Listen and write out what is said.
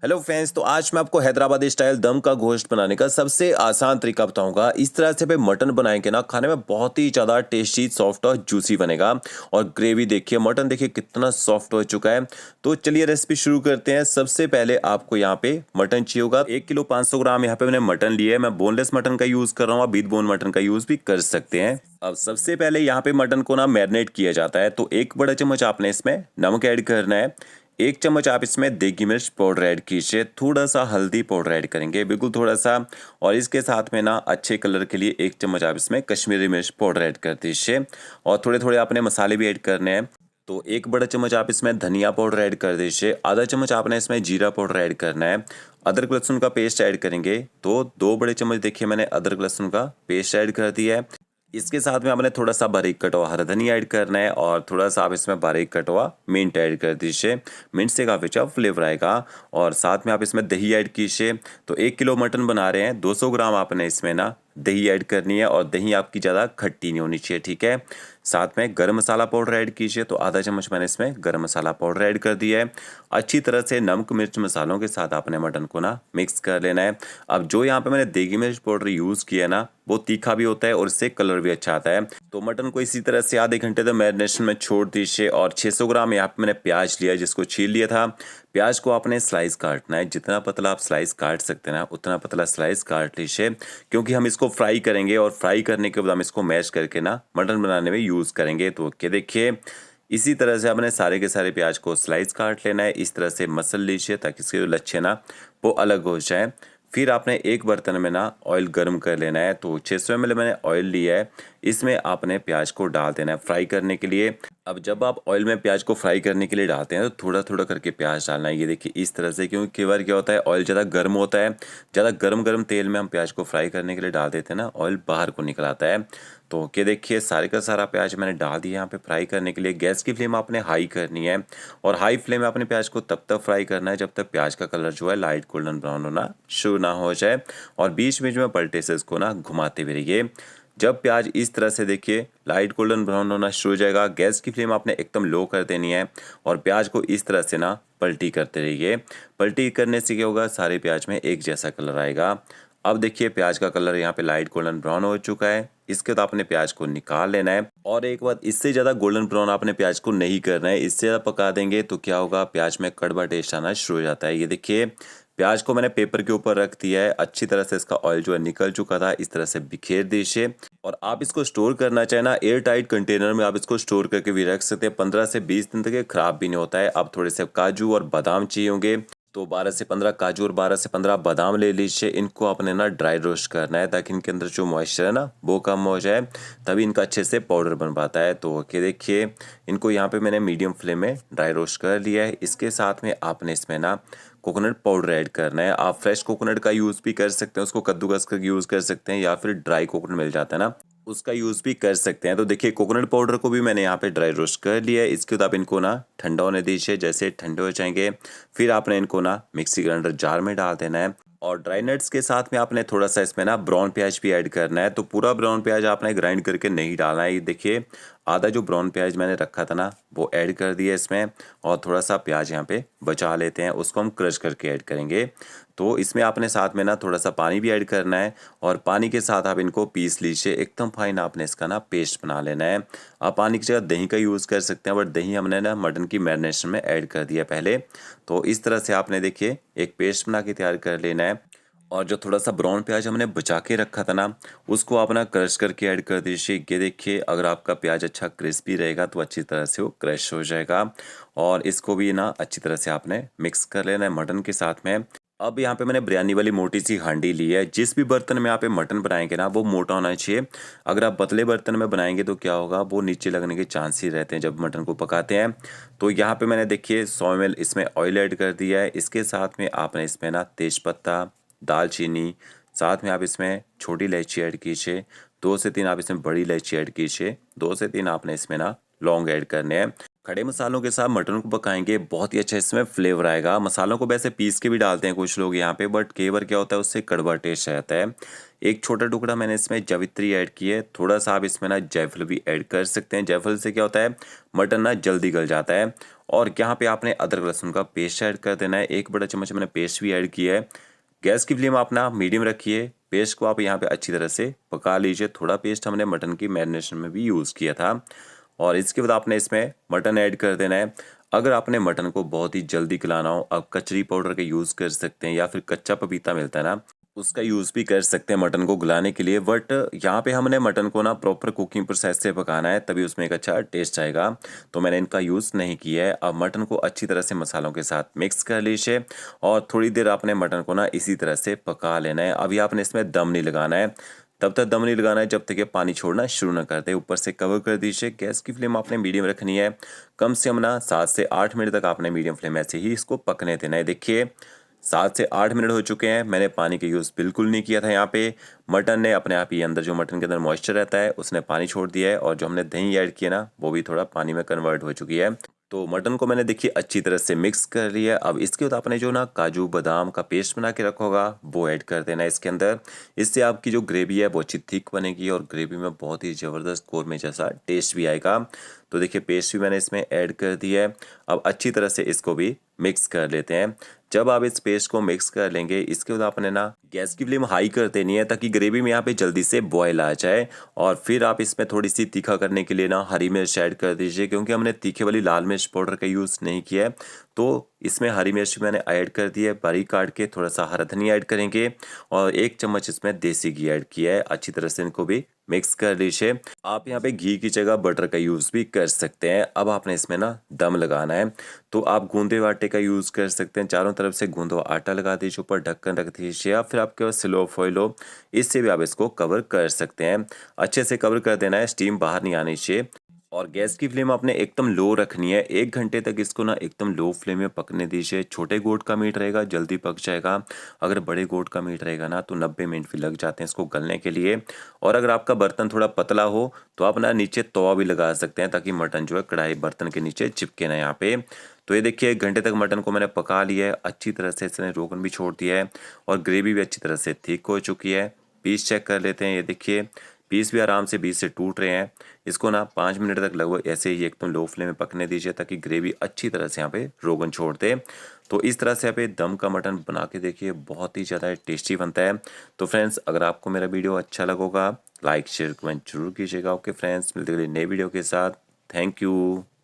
Hello friends, तो आज मैं आपको हैदराबादी स्टाइल दम का गोश्त बनाने का सबसे आसान तरीका बताऊंगा। इस तरह से पे मटन बनाएंगे ना, खाने में बहुत ही ज़्यादा टेस्टी, सॉफ्ट और जूसी बनेगा। और ग्रेवी देखिए, मटन देखिए कितना सॉफ्ट हो चुका है। तो चलिए रेसिपी शुरू करते हैं। सबसे पहले आपको यहाँ पे मटन चाहिए होगा। 1 किलो 500 ग्राम यहाँ पे मैंने मटन लिया है। मैं बोनलेस मटन का यूज़ कर रहा हूँ, आप विद बोन मटन का यूज़ भी कर सकते हैं। अब सबसे पहले यहाँ पे मटन को ना मैरिनेट किया जाता है। तो 1 बड़ा चम्मच आपने इसमें नमक ऐड करना है। 1 चम्मच आप इसमें देगी मिर्च पाउडर ऐड कीजिए। थोड़ा सा हल्दी पाउडर ऐड करेंगे, बिल्कुल थोड़ा सा। और इसके साथ में ना अच्छे कलर के लिए 1 चम्मच आप इसमें कश्मीरी मिर्च पाउडर ऐड कर दीजिए। और थोड़े थोड़े आपने मसाले भी ऐड करने हैं। तो 1 बड़ा चम्मच आप इसमें धनिया पाउडर ऐड कर दीजिए। आधा चम्मच आपने इसमें जीरा पाउडर ऐड करना है। अदरक लहसुन का पेस्ट ऐड करेंगे तो 2 बड़े चम्मच देखिए मैंने अदरक लहसुन का पेस्ट ऐड कर दिया है। इसके साथ में आपने थोड़ा सा बारीक कटा हुआ हरा धनिया ऐड करना है। और थोड़ा सा आप इसमें बारीक कटा हुआ मिंट ऐड कर दीजिए। मिंट से काफ़ी अच्छा फ्लेवर आएगा। और साथ में आप इसमें दही ऐड कीजिए। तो 1 किलो मटन बना रहे हैं, 200 ग्राम आपने इसमें ना दही ऐड करनी है। और दही आपकी ज़्यादा खट्टी नहीं होनी चाहिए, ठीक है। साथ में गरम मसाला पाउडर ऐड कीजिए। तो आधा चम्मच मैंने इसमें गरम मसाला पाउडर ऐड कर दिया है। अच्छी तरह से नमक मिर्च मसालों के साथ आपने मटन को ना मिक्स कर लेना है। अब जो यहाँ पे मैंने देगी मिर्च पाउडर यूज़ किया है ना, वो तीखा भी होता है और इससे कलर भी अच्छा आता है। तो मटन को इसी तरह से आधे घंटे तक मैरिनेशन में छोड़ दीजिए। और 600 ग्राम यहाँ पे मैंने प्याज लिया है, जिसको छील लिया था। प्याज को आपने स्लाइस काटना है। जितना पतला आप स्लाइस काट सकते हैं ना, उतना पतला स्लाइस काट लीजिए। क्योंकि हम इसको फ्राई करेंगे और फ्राई करने के बाद हम इसको मैश करके ना मटन बनाने में यूज़ करेंगे। तो क्या देखिए, इसी तरह से आपने सारे के सारे प्याज को स्लाइस काट लेना है। इस तरह से मसल लीजिए ताकि इसके जो लच्छे ना वो अलग हो जाए। फिर आपने एक बर्तन में ना ऑयल गर्म कर लेना है। तो 600 ml मैंने ऑयल लिया है। इसमें आपने प्याज को डाल देना है फ्राई करने के लिए। अब जब आप ऑयल में प्याज को फ्राई करने के लिए डालते हैं तो थोड़ा थोड़ा करके प्याज डालना है। ये देखिए इस तरह से, क्योंकि कई बार क्या होता है, ऑयल ज़्यादा गर्म होता है। ज़्यादा गर्म गर्म तेल में हम प्याज को फ्राई करने के लिए डाल देते हैं ना, ऑयल बाहर को निकल आता है। तो क्या देखिए, सारे का सारा प्याज मैंने डाल दिया यहाँ पे फ्राई करने के लिए। गैस की फ्लेम आपने हाई करनी है। और हाई फ्लेम में अपने प्याज को तब तक फ्राई करना है जब तक प्याज का कलर जो है लाइट गोल्डन ब्राउन होना शुरू ना हो जाए। और बीच बीच में पलटे से इसको ना घुमाते भी रहिए। जब प्याज इस तरह से देखिए लाइट गोल्डन ब्राउन होना शुरू हो जाएगा, गैस की फ्लेम आपने एकदम लो कर देनी है। और प्याज को इस तरह से ना पलटी करते रहिए। पलटी करने से क्या होगा, सारे प्याज में एक जैसा कलर आएगा। अब देखिए प्याज का कलर यहाँ पे लाइट गोल्डन ब्राउन हो चुका है। इसके बाद आपने प्याज को निकाल लेना है। और एक बात, इससे ज़्यादा गोल्डन ब्राउन आपने प्याज को नहीं करना है। इससे ज़्यादा पका देंगे तो क्या होगा, प्याज में कड़वा टेस्ट आना शुरू हो जाता है। ये देखिए प्याज को मैंने पेपर के ऊपर रख दिया है। अच्छी तरह से इसका ऑयल जो है निकल चुका था। इस तरह से बिखेर दीजिए। और आप इसको स्टोर करना चाहे ना, एयर टाइट कंटेनर में आप इसको स्टोर करके भी रख सकते हैं। 15 से 20 दिन तक ये खराब भी नहीं होता है। अब थोड़े से काजू और बादाम चाहिए होंगे। तो 12 से 15 काजू और 12 से 15 बादाम ले लीजिए। इनको आपने ना ड्राई रोस्ट करना है ताकि इनके अंदर जो मॉइस्चर है ना वो कम हो जाए, तभी इनका अच्छे से पाउडर बन पाता है। तो ओके देखिए, इनको यहाँ पे मैंने मीडियम फ्लेम में ड्राई रोस्ट कर लिया है। इसके साथ में आपने इसमें ना कोकोनट पाउडर ऐड करना है। आप फ्रेश कोकोनट का यूज़ भी कर सकते हैं, उसको कद्दूकस करके यूज़ कर सकते हैं, या फिर ड्राई कोकोनट मिल जाता है ना, उसका यूज़ भी कर सकते हैं। तो देखिए कोकोनट पाउडर को भी मैंने यहाँ पे ड्राई रोस्ट कर लिया है। इसके बाद आप इनको ना ठंडा होने दीजिए। जैसे ठंडे हो जाएंगे फिर आपने इनको ना मिक्सी ग्राइंडर जार में डाल देना है। और ड्राई नट्स के साथ में आपने थोड़ा सा इसमें ना ब्राउन प्याज भी ऐड करना है। तो पूरा ब्राउन प्याज आपने ग्राइंड करके नहीं डालना है। ये देखिए आधा जो ब्राउन प्याज मैंने रखा था ना वो ऐड कर दिया इसमें। और थोड़ा सा प्याज यहाँ पे बचा लेते हैं, उसको हम क्रश करके ऐड करेंगे। तो इसमें आपने साथ में ना थोड़ा सा पानी भी ऐड करना है। और पानी के साथ आप इनको पीस लीजिए। एकदम फाइन आपने इसका ना पेस्ट बना लेना है। आप पानी की जगह दही का यूज़ कर सकते हैं, बट दही हमने ना मटन की मैरिनेशन में ऐड कर दिया पहले। तो इस तरह से आपने देखिए एक पेस्ट बना के तैयार कर लेना है। और जो थोड़ा सा ब्राउन प्याज हमने बचा के रखा था ना, उसको आप ना क्रश करके ऐड कर दीजिए। ये देखिए अगर आपका प्याज अच्छा क्रिस्पी रहेगा तो अच्छी तरह से वो क्रश हो जाएगा। और इसको भी ना अच्छी तरह से आपने मिक्स कर लेना है मटन के साथ में। अब यहाँ पे मैंने बिरयानी वाली मोटी सी हांडी ली है। जिस भी बर्तन में आप मटन बनाएंगे ना वो मोटा होना चाहिए। अगर आप पतले बर्तन में बनाएंगे तो क्या होगा, वो नीचे लगने के चांस ही रहते हैं जब मटन को पकाते हैं। तो यहाँ पे मैंने देखिए 100 ml इसमें ऑयल ऐड कर दिया है। इसके साथ में आपने इसमें ना तेज़पत्ता, दालचीनी, साथ में आप इसमें छोटी इलायची ऐड कीजिए। 2 से 3 आप इसमें बड़ी इलायची ऐड कीजिए। 2 से 3 आपने इसमें ना लौंग ऐड करने हैं। खड़े मसालों के साथ मटन को पकाएंगे, बहुत ही अच्छा इसमें फ्लेवर आएगा। मसालों को वैसे पीस के भी डालते हैं कुछ लोग यहाँ पे, बट कई बार क्या होता है उससे कड़वा टेस्ट आता है। एक छोटा टुकड़ा मैंने इसमें जावित्री ऐड की है, थोड़ा सा आप इसमें ना जायफल भी ऐड कर सकते हैं। जायफल से क्या होता है, मटन ना जल्दी गल जाता है। और यहाँ पे आपने अदरक लहसुन का पेस्ट ऐड कर देना है, 1 बड़ा चम्मच मैंने पेस्ट भी ऐड किया है। गैस की फ्लेम आप ना मीडियम रखिए। पेस्ट को आप यहाँ पे अच्छी तरह से पका लीजिए। थोड़ा पेस्ट हमने मटन की मैरिनेशन में भी यूज़ किया था। और इसके बाद आपने इसमें मटन ऐड कर देना है। अगर आपने मटन को बहुत ही जल्दी गलाना हो, आप कचरी पाउडर का यूज़ कर सकते हैं, या फिर कच्चा पपीता मिलता है ना, उसका यूज़ भी कर सकते हैं मटन को गलाने के लिए। बट यहाँ पे हमने मटन को ना प्रॉपर कुकिंग प्रोसेस से पकाना है, तभी उसमें एक अच्छा टेस्ट आएगा। तो मैंने इनका यूज़ नहीं किया है। अब मटन को अच्छी तरह से मसालों के साथ मिक्स कर लीजिए और थोड़ी देर आपने मटन को ना इसी तरह से पका लेना है। अभी आपने इसमें दम नहीं लगाना है, तब तक दम नहीं लगाना है जब तक ये पानी छोड़ना शुरू ना कर दे। ऊपर से कवर कर दीजिए। गैस की फ्लेम आपने मीडियम रखनी है। कम से कम ना 7 से 8 मिनट तक आपने मीडियम फ्लेम ऐसे ही इसको पकने देना है। देखिए 7 से 8 मिनट हो चुके हैं। मैंने पानी का यूज़ बिल्कुल नहीं किया था यहाँ पे। मटन ने अपने आप ही अंदर, जो मटन के अंदर मॉइस्चर रहता है, उसने पानी छोड़ दिया है, और जो हमने दही ऐड किया ना, वो भी थोड़ा पानी में कन्वर्ट हो चुकी है। तो मटन को मैंने देखिए अच्छी तरह से मिक्स कर लिया है। अब इसके बाद आपने जो ना काजू बादाम का पेस्ट बना के रखा होगा, वो ऐड कर देना है इसके अंदर। इससे आपकी जो ग्रेवी है वो अच्छी थिक बनेगी और ग्रेवी में बहुत ही ज़बरदस्त कौरमे जैसा टेस्ट भी आएगा। तो देखिए पेस्ट भी मैंने इसमें ऐड कर दिया है। अब अच्छी तरह से इसको भी मिक्स कर लेते हैं। जब आप इस पेस्ट को मिक्स कर लेंगे, इसके बाद आपने ना गैस की फ्लेम हाई कर देनी है, ताकि ग्रेवी में यहाँ पे जल्दी से बॉयल आ जाए। और फिर आप इसमें थोड़ी सी तीखा करने के लिए ना हरी मिर्च ऐड कर दीजिए, क्योंकि हमने तीखे वाली लाल मिर्च पाउडर का यूज़ नहीं किया है। तो इसमें हरी मिर्च मैंने ऐड कर दी है बारीक काट के। थोड़ा सा हरा धनिया ऐड करेंगे और 1 चम्मच इसमें देसी घी ऐड किया है। अच्छी तरह से इनको भी मिक्स कर लीजिए। आप यहाँ पे घी की जगह बटर का यूज़ भी कर सकते हैं। अब आपने इसमें ना दम लगाना है, तो आप गूंदे हुए आटे का यूज़ कर सकते हैं। चारों तरफ से गूंदा हुआ आटा लगा दीजिए, ऊपर ढक्कन रख दीजिए, या फिर आपके पास सिलो फॉइल हो, इससे भी आप इसको कवर कर सकते हैं। अच्छे से कवर कर देना है, स्टीम बाहर नहीं आनी चाहिए। और गैस की फ्लेम आपने एकदम लो रखनी है। 1 घंटे तक इसको ना एकदम लो फ्लेम में पकने दीजिए। छोटे गोट का मीट रहेगा जल्दी पक जाएगा। अगर बड़े गोट का मीट रहेगा ना, तो 90 मिनट भी लग जाते हैं इसको गलने के लिए। और अगर आपका बर्तन थोड़ा पतला हो, तो आप ना नीचे तवा भी लगा सकते हैं, ताकि मटन जो है कढ़ाई बर्तन के नीचे चिपके ना यहाँ पे। तो ये देखिए 1 घंटे तक मटन को मैंने पका लिया है। अच्छी तरह से इसने रोगन भी छोड़ दिया है और ग्रेवी भी अच्छी तरह से थिक हो चुकी है। पीस चेक कर लेते हैं। ये देखिए पीस भी आराम से बीच से टूट रहे हैं। इसको ना 5 मिनट तक लगभग ऐसे ही एकदम लो फ्लेम में पकने दीजिए, ताकि ग्रेवी अच्छी तरह से यहाँ पे रोगन छोड़ दे। तो इस तरह से यहाँ पे दम का मटन बना के देखिए, बहुत ही ज़्यादा टेस्टी बनता है। तो फ्रेंड्स, अगर आपको मेरा वीडियो अच्छा लगा होगा, लाइक शेयर कमेंट जरूर कीजिएगा। ओके फ्रेंड्स, मिलते हैं नई वीडियो के साथ। Thank you.